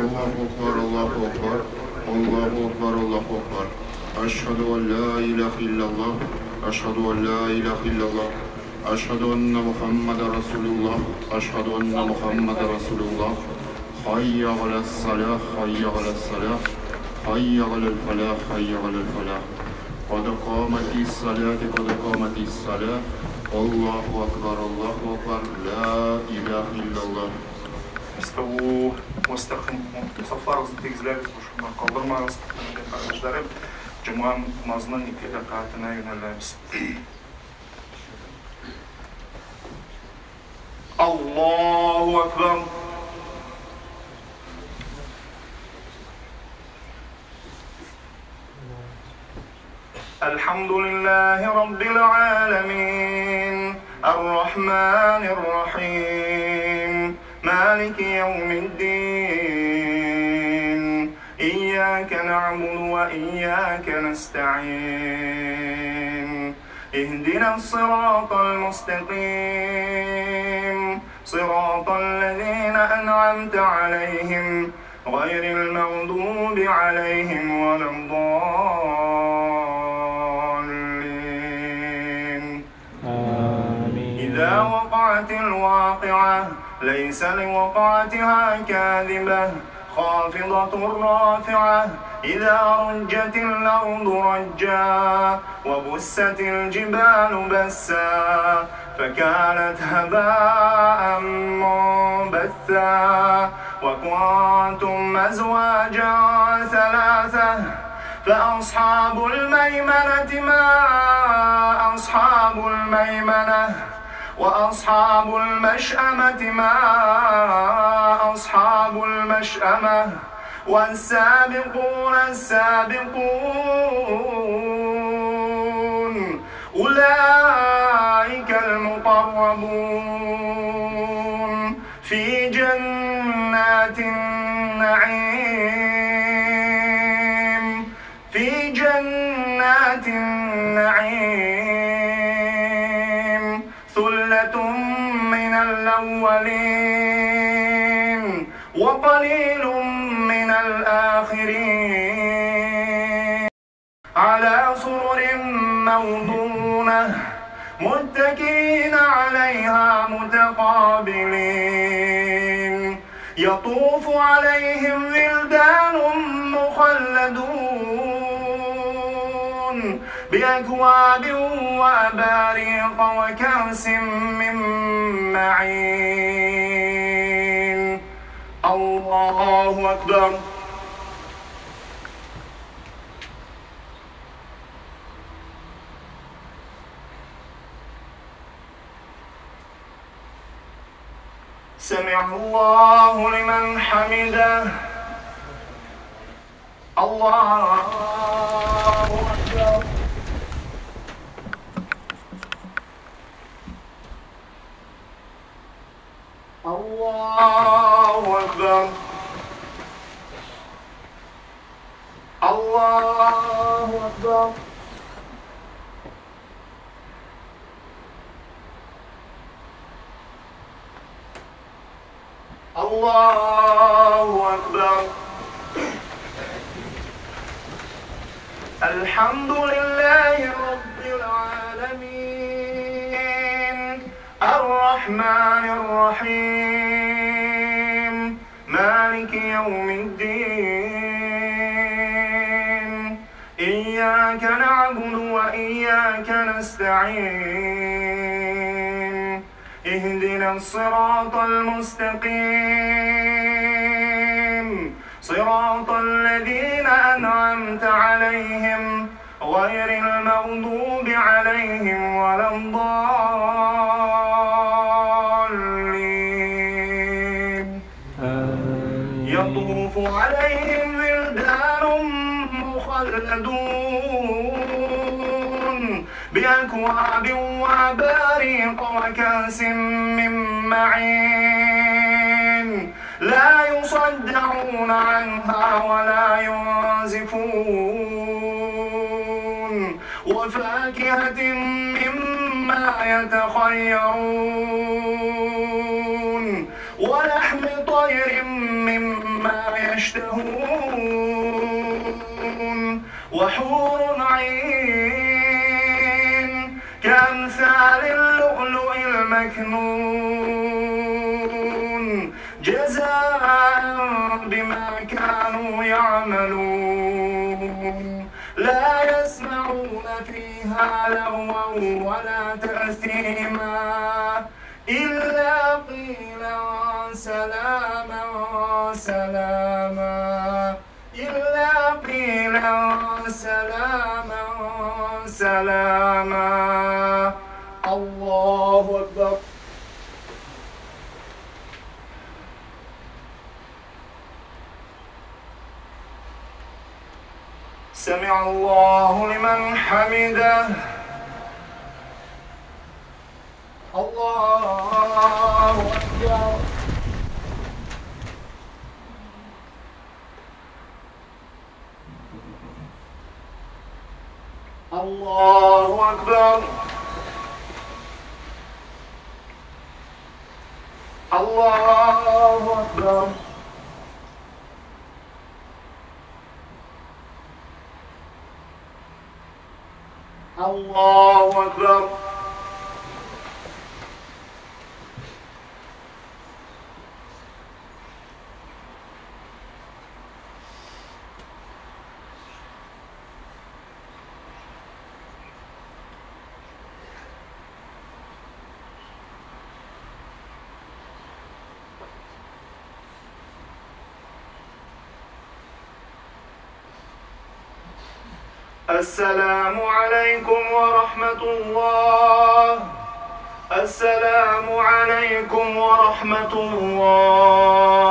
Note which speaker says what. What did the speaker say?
Speaker 1: الله أكبر الله أكبر الله أكبر الله أكبر أشهد أن لا إله إلا الله أشهد أن لا إله إلا الله أشهد أن محمد رسول الله أشهد أن محمد رسول الله حي على الصلاة حي على الصلاة حي على الفلاح حي على الفلاح قد قامت الصلاة قد قامت الصلاة الله أكبر لا إله إلا الله.
Speaker 2: استووا واستقيموا. Saflarınızı tezleriz, boşuna kaldırmayınız. Kardeşlerim, Cuma namazının 2 rekatına yöneliriz. Allahu Ekber. Elhamdülillahi Rabbil alemin. Errahmanirrahim. Maliki yevmiddin. İyyâke na'budu ve iyyâke nesta'in. اهدنا الصراط المستقيم صراط الذين أنعمت عليهم غير المغضوب عليهم ولا الضالين آمين. إذا وقعت الواقعة ليس لوقعتها كاذبة خافضة رافعة إذا رجت الأرض رجا وبست الجبال بسا فكانت هباء منبثا وكنتم أزواجا ثلاثة فأصحاب الميمنة ما أصحاب الميمنة وأصحاب المشأمة ما أصحاب المشأمة والسابقون السابقون أولئك المقربون في جنات النعيم في جنات النعيم ثلة من الأولين وقليل من الآخرين على سرر موضونة متكئين عليها متقابلين يطوف عليهم ولدان مخلدون بأكواب وأباريق وكأس من معين. الله أكبر. سمع الله لمن حمده. الله أكبر. الله أكبر. الله أكبر. الله أكبر. الحمد لله رب العالمين الرحمن الرحيم مالك يوم الدين إياك نعبد وإياك نستعين اهدنا الصراط المستقيم صراط الذين أنعمت عليهم غير المغضوب عليهم ولا الضالين يطوف عليهم ولدان مخلدون بأكواب وأباريق وكأس من معين لا يصدعون عنها ولا ينزفون وفاكهة مما يتخيرون ولحم طير مما وحور عين كأمثال اللؤلؤ المكنون جزاء بما كانوا يعملون لا يسمعون فيها لغوا ولا تأثيما إلا قيلا سلاما سلاما إلا قيلا سلاما سلاما. الله أكبر. سمع الله لمن حمده. الله أكبر. الله أكبر. الله أكبر. الله أكبر. السلام عليكم ورحمة الله. السلام عليكم ورحمة الله.